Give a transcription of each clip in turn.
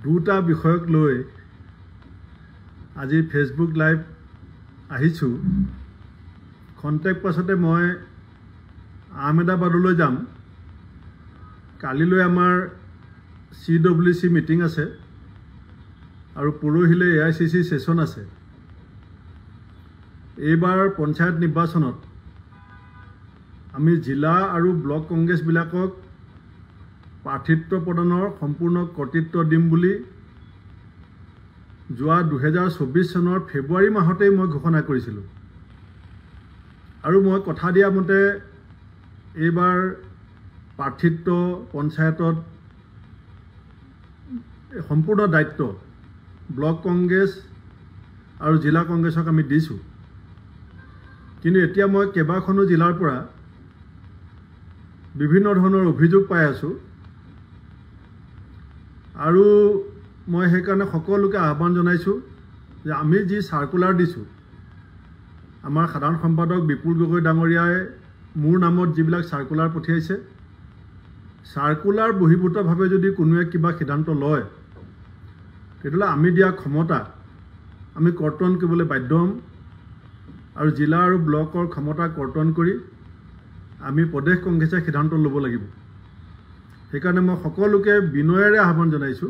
দুটা বিষয়ক লৈ আজি ফেসবুক লাইভ আহিছো। খন্তেক পাছতে মই আহমেদাবাদলৈ যাম। কালিলৈ আমাৰ CWC মিটিং আছে আৰু পৰহিলৈ AICC সেশন আছে। এইবাৰ পঞ্চায়ত নিৰ্বাচনত আমি জিলা আৰু ব্লক কংগ্ৰেছ বিলাকক প্ৰাৰ্থিত্ব প্ৰদানৰ সম্পূৰ্ণ কৰ্তৃত্ব দিম বুলি যোৱা 2024 চনৰ ফেব্ৰুৱাৰী মাহতেই মই ঘোষণা কৰিছিলোঁ আৰু মই কথা দিয়া মতে এইবাৰ প্ৰাৰ্থিত্ব পঞ্চায়তত সম্পূৰ্ণ দায়িত্ব ব্লক কংগ্ৰেছ আৰু জিলা কংগ্ৰেছক আমি দিছোঁ। কিন্তু এতিয়া মই কেইবাখনো জিলাৰ পৰা বিভিন্ন ধৰণৰ অভিযোগ পাই আছো আৰু মই সেইকাৰণে সকলোকে আহ্বান জনাইছো যে আমি যি সাৰ্কুলাৰ দিছোঁ, আমাৰ সাধাৰণ সম্পাদক বিপুল গগৈ ডাঙৰীয়াই মোৰ নামত যিবিলাক সাৰ্কুলাৰ পঠিয়াইছে, সাৰ্কুলাৰ বহিভূতভাৱে যদি কোনোৱে কিবা সিদ্ধান্ত লয় তেতিয়াহ'লে আমি দিয়া ক্ষমতা আমি কৰ্তন কৰিবলৈ বাধ্য হ'ম আৰু জিলা আৰু ব্লকৰ ক্ষমতা কৰ্তন কৰি আমি প্ৰদেশ কংগ্ৰেছে সিদ্ধান্ত ল'ব লাগিব। সেইকাৰণে মই সকলোকে বিনয়েৰে আহ্বান জনাইছো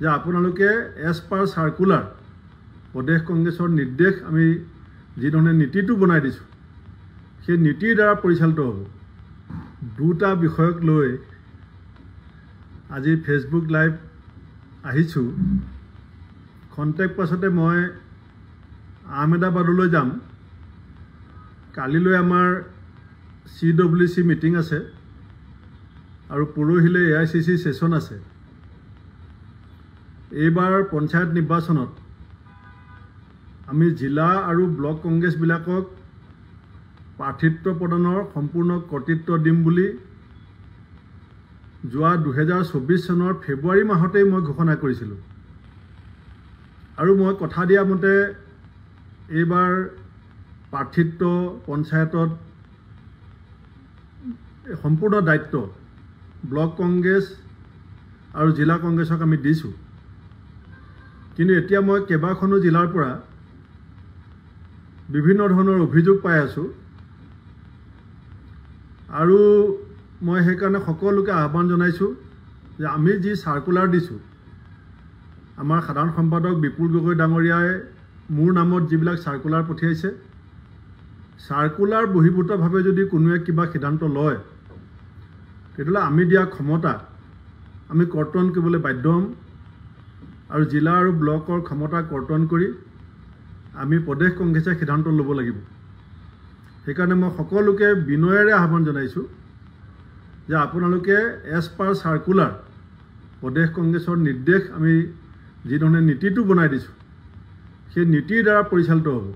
যে আপোনালোকে এজ পাৰ সাৰ্কুলাৰ প্ৰদেশ কংগ্ৰেছৰ নিৰ্দেশ আমি যিধৰণে নীতিটো বনাই দিছোঁ সেই নীতিৰ দ্বাৰা পৰিচালিত হ'ব। দুটা বিষয়ক লৈ আজি ফেসবুক লাইভ আহিছো। খন্তেক পাছতে মই আহমেদাবাদলৈ যাম। কালিলৈ আমাৰ CWC মিটিং আছে আৰু পৰহিলৈ AICC সেশন আছে। এইবাৰ পঞ্চায়ত নিৰ্বাচনত আমি জিলা আৰু ব্লক কংগ্ৰেছ বিলাকক প্ৰাৰ্থিত্ব প্ৰদানৰ সম্পূৰ্ণ কৰ্তৃত্ব দিম বুলি যোৱা 2024 চনৰ ফেব্ৰুৱাৰী মাহতেই মই ঘোষণা কৰিছিলোঁ আৰু মই কথা দিয়া মতে এইবাৰ প্ৰাৰ্থিত্ব পঞ্চায়তত সম্পূৰ্ণ দায়িত্ব ব্লক কংগ্ৰেছ আৰু জিলা কংগ্ৰেছক আমি দিছোঁ। কিন্তু এতিয়া মই কেইবাখনো জিলাৰ পৰা বিভিন্ন ধৰণৰ অভিযোগ পাই আছো আৰু মই সেইকাৰণে সকলোকে আহ্বান জনাইছো যে আমি যি সাৰ্কুলাৰ দিছোঁ, আমাৰ সাধাৰণ সম্পাদক বিপুল গগৈ ডাঙৰীয়াই মোৰ নামত যিবিলাক সাৰ্কুলাৰ পঠিয়াইছে, সাৰ্কুলাৰ বহিভূতভাৱে যদি কোনোৱে কিবা সিদ্ধান্ত লয় তেতিয়াহ'লে আমি দিয়া ক্ষমতা আমি কৰ্তন কৰিবলৈ বাধ্য হ'ম আৰু জিলা আৰু ব্লকৰ ক্ষমতা কৰ্তন কৰি আমি প্ৰদেশ কংগ্ৰেছে সিদ্ধান্ত ল'ব লাগিব। সেইকাৰণে মই সকলোকে বিনয়েৰে আহ্বান জনাইছো যে আপোনালোকে এজ পাৰ সাৰ্কুলাৰ প্ৰদেশ কংগ্ৰেছৰ নিৰ্দেশ আমি যিধৰণে নীতিটো বনাই দিছোঁ সেই নীতিৰ দ্বাৰা পৰিচালিত হ'ব।